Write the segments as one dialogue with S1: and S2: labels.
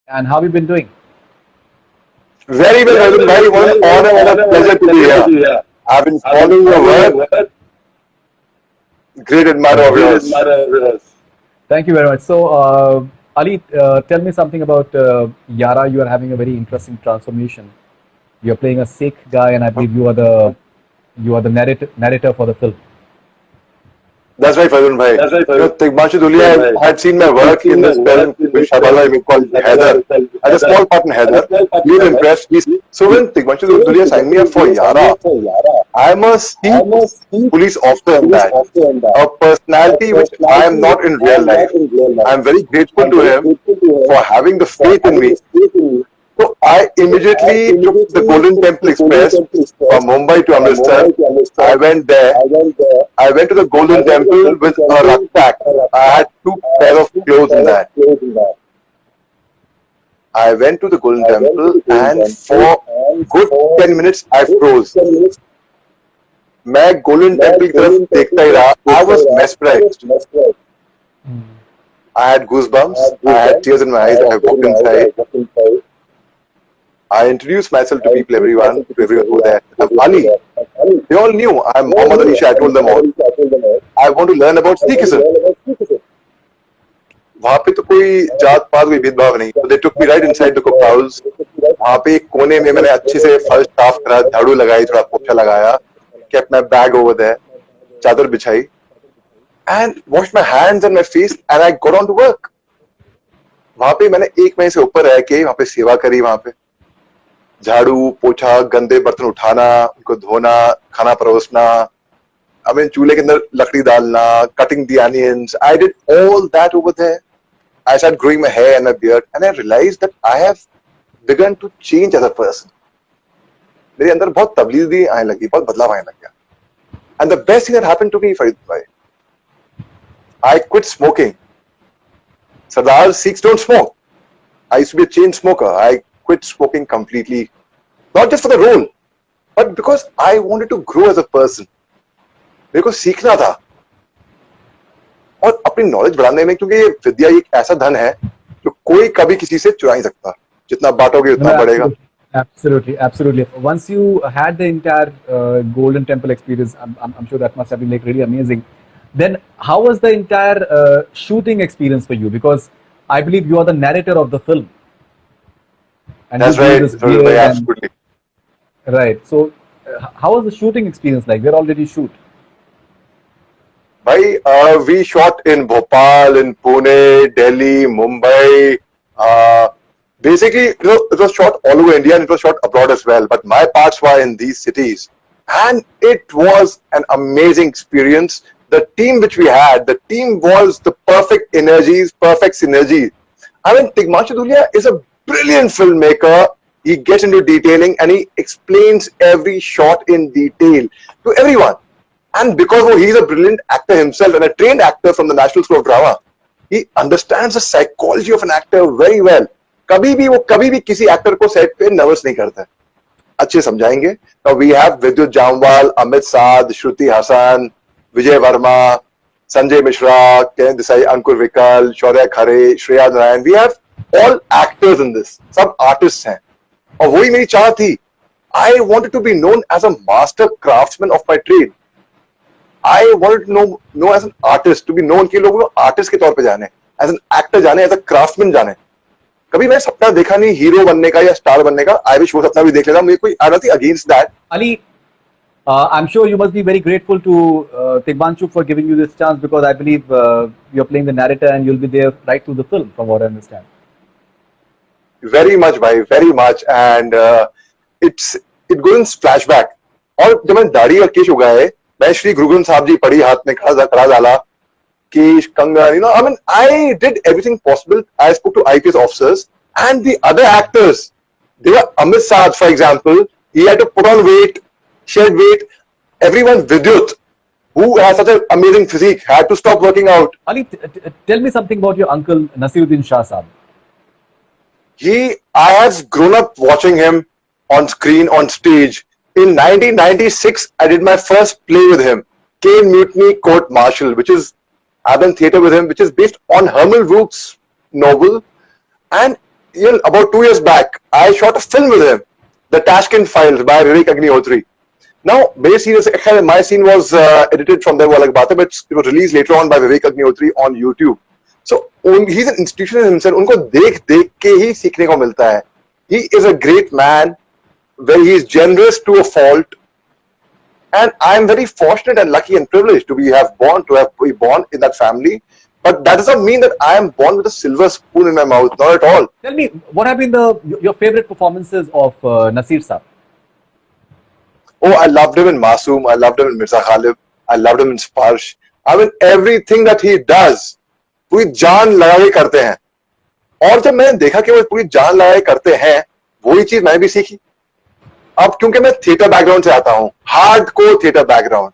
S1: And how have you been doing?
S2: Very well, Arvind bhai. What an honor and a pleasure to be here. I've been following your work. Great admirer of yours.
S1: Thank you very much. So, Ali, tell me something about Yara. You are having a very interesting transformation. You are playing a Sikh guy, and I believe you are the narrator for the film.
S2: That's right, Arvind bhai. Tigmanshu Dhulia had seen my work in this film with Shahbaz called Heather. I had a small part in Heather. He was impressed. So when Tigmanshu Dhulia signed me up for Yara, I'm a Sikh police officer in that. A personality which I am not in real life. I'm very grateful to him for having the faith in me. So I immediately took the Golden Temple Express from Mumbai to Amritsar. I went there. I went to the Golden Temple with a rucksack. I had 2 pair of clothes in that. I went to the Golden Temple and for good 10 minutes I froze. मैं Golden Temple की तरफ देखता ही रहा. I was mesmerized. I had goosebumps. I had tears in my eyes. I walked inside. I introduced myself to people, everyone who there. I'm Ali. They all knew I'm Muhammad Ali Shah. I told them all. I want to learn about Sikhism. वहाँ पे तो कोई जात पात कोई भेदभाव नहीं. So they took me right inside the cook house. वहाँ पे एक कोने में मैंने अच्छे से फर्श साफ करा, झाड़ू लगाई, थोड़ा पोछा लगाया, kept my bag over there, चादर बिछाई, and washed my hands and my face, and I got on to work. वहाँ पे मैंने 1 महीने से ऊपर रह के वहाँ पे सेवा करी. वहाँ पे झाड़ू पोछा, गंदे बर्तन उठाना, उनको धोना, खाना परोसना, I mean चूल्हे के अंदर लकड़ी डालना, cutting the onions. I did all that over there. I started growing my hair and my beard, and I realized that I have begun to change as a person. मेरे अंदर बहुत तब्दीली आने लगी, बहुत बदलाव आने लग गया. And the best thing that happened to me, Farid bhai, I quit smoking. Sardar Sikhs don't smoke. I used to be a chain smoker. I quit smoking completely, not just for the role, but because I wanted to grow as a person. मेरे को सीखना था और अपनी knowledge बढ़ाने में, क्योंकि ये विद्या एक ऐसा धन है जो कोई कभी किसी से चुरा नहीं सकता. जितना बांटोगे उतना बढ़ेगा.
S1: Absolutely. Once you had the entire Golden Temple experience, I'm sure that must have been like really amazing. Then how was the entire shooting experience for you? Because I believe you are the narrator of the film. And
S2: that's right. Absolutely.
S1: Right. So how was the shooting experience like? Where all did you shoot?
S2: We shot in Bhopal, in Pune, Delhi, Mumbai. Basically, it was shot all over India and it was shot abroad as well. But my parts were in these cities. And it was an amazing experience. The team which we had, the team was the perfect energies, perfect synergy. I mean, Tigmanshu Dhulia is a brilliant filmmaker. He gets into detailing and he explains every shot in detail to everyone. And because he's a brilliant actor himself and a trained actor from the National School of Drama, he understands the psychology of an actor very well. कभी भी किसी actor को set पे nervous नहीं करता है. अच्छे समझाएंगे. Now we have Vidyut Jamwal, Amit Saad, Shruti Hassan, Vijay Verma, Sanjay Mishra, Ken Desai, Ankur Vikal, Shaurya Khare, Shreya Narayan. We have all actors in this. सब artists हैं. और वही मेरी चाह थी. I wanted to be known as a master craftsman of my trade. I wanted to know as an artist, to be known कि लोग artist के तौर पे जाने, as an actor जाने, as a craftsman जाने. कभी मैं सपना देखा नहीं हीरो बनने का या स्टार बनने का. I wish वो सपना भी देख लेता. मुझे कोई I don't think against that.
S1: Ali, I'm sure you must be very grateful to Tigmanshu for giving you this chance, because I believe you're playing the narrator and you'll be there right through the film, from what I understand.
S2: Very much, bhai, very much. And it goes in flashback. और जब मैं दाढ़ी और केश उगाए, मैं श्री गुरु ग्रंथ साहब जी पढ़ी, हाथ में कड़ा डाला, केश, कंगन, I mean, I did everything possible. I spoke to IPS officers and the other actors. They were Amit Saad, for example. He had to put on weight, shed weight. Everyone, Vidyut, who has such an amazing physique, had to stop working out.
S1: Ali, tell me something about your uncle Nasiruddin Shah Saab.
S2: I have grown up watching him on screen, on stage. In 1996, I did my first play with him, Kane Mutiny Court Martial, which is, I've done theatre with him, which is based on Herman Wouk's novel. And about 2 years back, I shot a film with him, The Tashkent Files by Vivek Agnihotri. Now, my scene was edited from there, but it was released later on by Vivek Agnihotri on YouTube. So he's an institution in himself. उनको देख के ही सीखने को मिलता है. He is a great man, where he is generous to a fault, and I am very fortunate and lucky and privileged to be born in that family. But that does not mean that I am born with a silver spoon in my mouth. Not at all.
S1: Tell me, what have been your favorite performances of Nasir Saab?
S2: Oh, I loved him in Masoom. I loved him in Mirza Ghalib. I loved him in Sparsh. I mean, everything that he does, पूरी जान लगा के करते हैं. और जब मैंने देखा कि वो पूरी जान लगा के करते हैं, वही चीज मैं भी सीखी. अब क्योंकि मैं थिएटर बैकग्राउंड से आता हूँ, hardcore theatre background,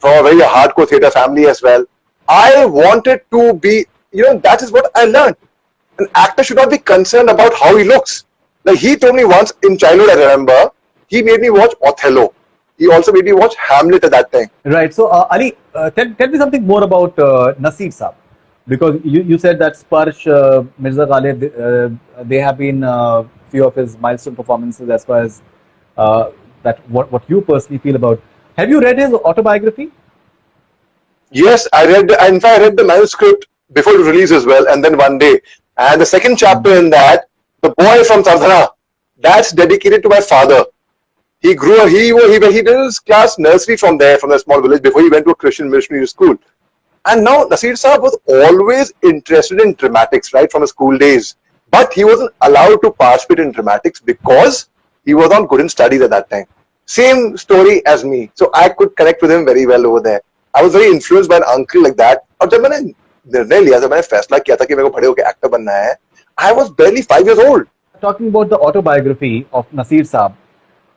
S2: from a very hardcore theatre family as well, I wanted to be, that is what I learned. An actor should not be concerned about how he looks. Like he told me once in childhood, I remember, he made me watch Othello. He also made me watch Hamlet at that time.
S1: Right. So, Ali, tell me something more about Nasir Saab. Because you said that Sparsh, Mirza Ghalib, they have been few of his milestone performances as far as that what you personally feel about. Have you read his autobiography?
S2: Yes, I read the manuscript before the release as well, and then one day. And the second chapter in that, the boy from Sardhana, that's dedicated to my father. He grew up, he did his class nursery from there, from the small village, before he went to a Christian missionary school. And now Nasir Saab was always interested in dramatics, right, from his school days. But he wasn't allowed to participate in dramatics because he was not good in studies at that time. Same story as me. So I could connect with him very well over there. I was very influenced by an uncle like that. और जब मैंने निर्णय लिया, जब मैंने फैसला किया था कि मेरे को बड़े होकर एक्टर बनना है, I was barely 5 years old.
S1: Talking about the autobiography of Nasir Saab,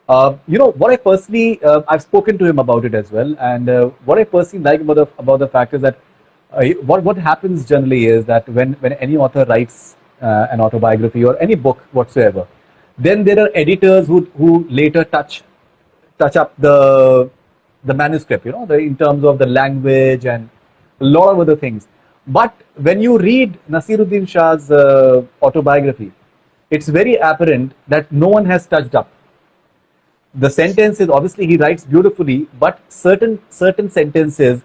S1: what I personally, I've spoken to him about it as well, and what I personally like about the fact is that what happens generally is that when any author writes an autobiography or any book whatsoever, then there are editors who later touch up the manuscript, in terms of the language and a lot of other things. But when you read Nasiruddin Shah's autobiography, it's very apparent that no one has touched up. The sentences, obviously he writes beautifully, but certain sentences,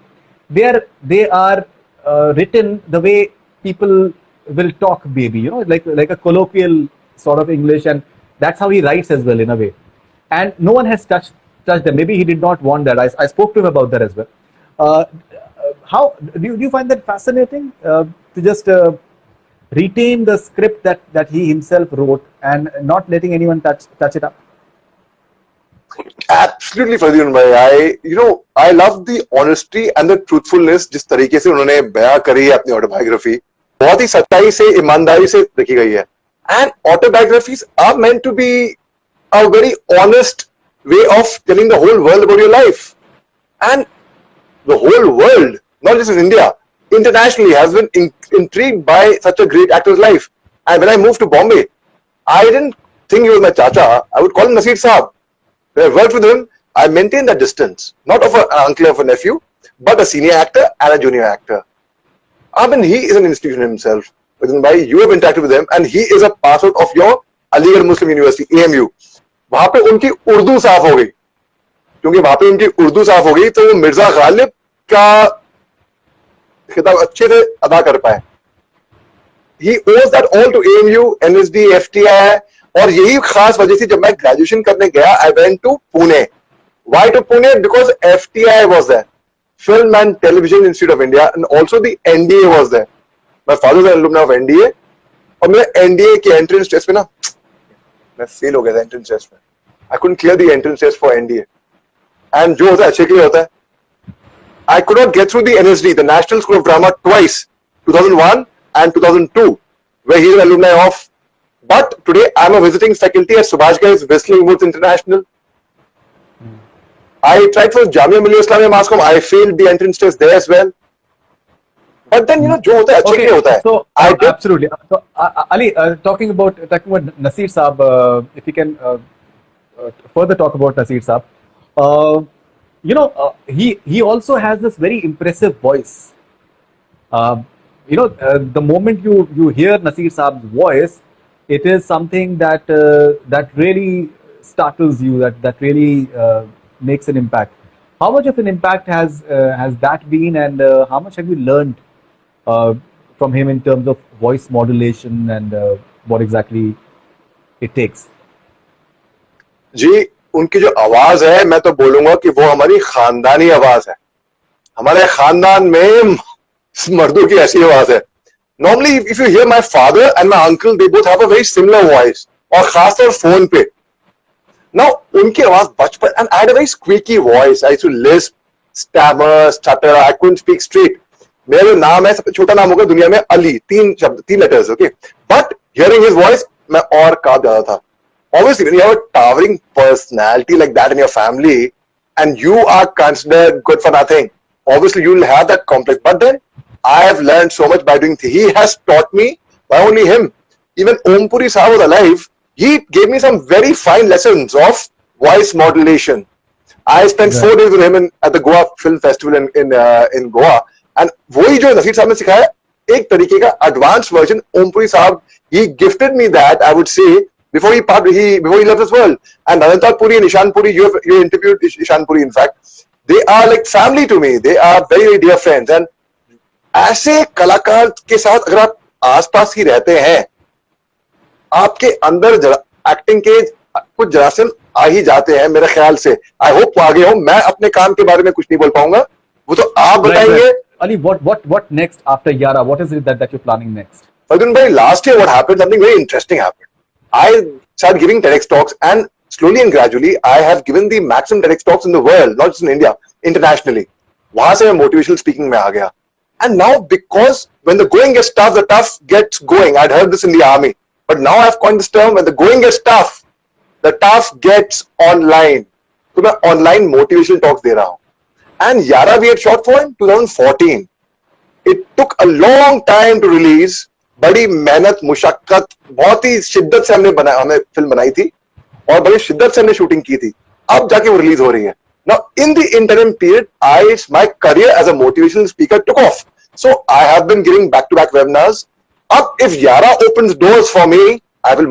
S1: they are written the way people will talk, maybe, like a colloquial sort of English, and that's how he writes as well in a way. And no one has touched them. Maybe he did not want that. I spoke to him about that as well. How do you find that fascinating to just retain the script that he himself wrote and not letting anyone touch it up?
S2: Absolutely, Fadil bhai. I love the honesty and the truthfulness जिस तरीके से उन्होंने बयां करी है अपनी autobiography. बहुत ही सच्चाई से, ईमानदारी से लिखी गई है. And autobiographies are meant to be a very honest way of telling the whole world about your life. And the whole world, not just in India, internationally has been intrigued by such a great actor's life. And when I moved to Bombay, I didn't think he was my chacha. I would call him Nasir Saab. When I worked with him, I maintained that distance, not of an uncle or of a nephew, but a senior actor and a junior actor. I mean, he is an institution himself. You have interacted with him, and he is a pass out of your Aligarh Muslim University, AMU. वहां पे उनकी उर्दू साफ हो गई, क्योंकि वहां पे उनकी उर्दू साफ हो गई तो वो मिर्जा गालिब का खिताब अच्छे से अदा कर पाए. He owes that all to AMU, NSD, FTI. और यही खास वजह से जब मैं ग्रेजुएशन करने गया, I went to Pune. Why to Pune? Because FTI was there, Film and Television Institute of India, and also the NDA was there. My father is an alumni of NDA, और मेरे NDA की entrance test में ना मैं fail हो गया था entrance test में. I couldn't clear the entrance test for NDA. And जो होता है अच्छे के लिए होता है. I could not get through the NSD, the National School of Drama, twice, 2001 and 2002, where he is an alumni of. But today I am a visiting faculty at Subhash Ghai's Whistling Woods International. I tried for Jamia Millia Islamia Mass Comm. I failed the entrance test there as well. But then जो होता है अच्छे के लिए होता है.
S1: So absolutely. So Ali, talking about Nasir Saab, if you can further talk about Nasir Saab, he also has this very impressive voice. The moment you hear Nasir Saab's voice, it is something that that really startles you, that really makes an impact. How much of an impact has that been, and how much have you learned uh, from him in terms of voice modulation and what exactly it takes?
S2: जी, उनकी जो आवाज है, मैं तो बोलूंगा कि वो हमारी खानदानी आवाज है. हमारे खानदान में मर्दों की ऐसी आवाज है. Normally, if you hear my father and my uncle, they both have a very similar voice. और खासतौर फोन पे. Now, उनकी आवाज बचपन, and I had a very squeaky voice. I used to lisp, stammer, stutter. I couldn't speak straight. मेरा जो नाम है, सबसे छोटा नाम होगा दुनिया में, अली. 3 शब्द, 3 letters, okay. But hearing his voice, मैं और कांप जाता था. Obviously, when you have a towering personality like that in your family, and you are considered good for nothing, obviously you will have that complex. But then, I have learned so much by doing. He has taught me, by only him. Even Om Puri Saab was alive. He gave me some very fine lessons of voice modulation. I spent 4 days with him at the Goa Film Festival in Goa, and वही जो नसीर साहब ने सिखाया, एक तरीके का advanced version. Om Puri Saab, he gifted me that, I would say, before he left this world. And Anantal Puri and Ishan Puri, you interviewed Ishan Puri, in fact. They are like family to me. They are very, very dear friends. And ऐसे कलाकार के साथ अगर आप आसपास ही रहते हैं, आपके अंदर एक्टिंग के कुछ जरासीम आ ही जाते हैं मेरे ख्याल से. आई होप आगे हो. मैं अपने काम के बारे में कुछ नहीं बोल पाऊंगा, वो तो आप बताएंगे.
S1: Ali, what next after Yara? What is it that you're planning next?
S2: Fardun bhai, last year what happened, something very interesting happened. I started giving TEDx talks, and slowly and gradually I have given the maximum TEDx talks in the world, not just in India, internationally. वहां से मैं motivational speaking में आ गया. And now, because when the going gets tough, the tough gets going. I'd heard this in the army. But now I've coined this term, when the going gets tough, the tough gets online. So मैं online motivational talks दे रहा हूँ. And Yara we had shot for in 2014. It took a long time to release. बड़ी मेहनत, मुशक्कत, बहुत ही शिद्दत से हमने film बनाई थी और बड़ी शिद्दत से हमने शूटिंग की थी. अब जाके वो रिलीज हो रही है. Now, in the interim period, my career as a motivational speaker took off. So I have been giving back-to-back webinars. If Yara opens doors for me, I will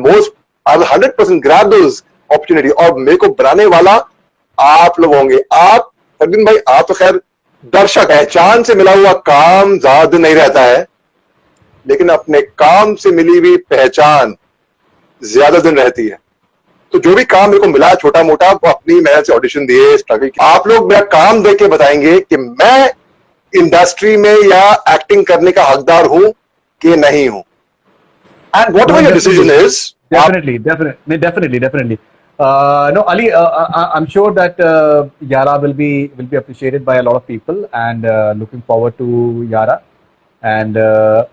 S2: 100% grab those opportunities. और मेरे को बनाने वाला आप लोग होंगे. आप फरदीन भाई, आप तो खैर दर्शक है. चांद से मिला हुआ काम ज्यादा नहीं रहता है, लेकिन अपने काम से मिली हुई पहचान ज्यादा दिन रहती है. तो जो भी काम मेरे को मिला छोटा मोटा, वो अपनी मेहनत से ऑडिशन दिए, स्ट्रगल किया. आप लोग मेरा काम देख के बताएंगे कि मैं इंडस्ट्री में या एक्टिंग करने का हकदार हूं कि नहीं हूं. And what ever your decision is.
S1: Definitely. No, Ali, I'm sure that Yara will be appreciated by a lot of people, and looking forward to Yara and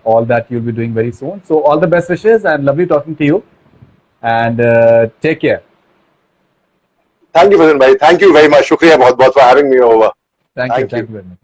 S1: all that you'll be doing very soon. So all the best wishes, and lovely talking to you. And take care.
S2: Thank you, Fazil bhai. Thank you very much. Shukriya बहुत बहुत for having me over.
S1: Thank you very much.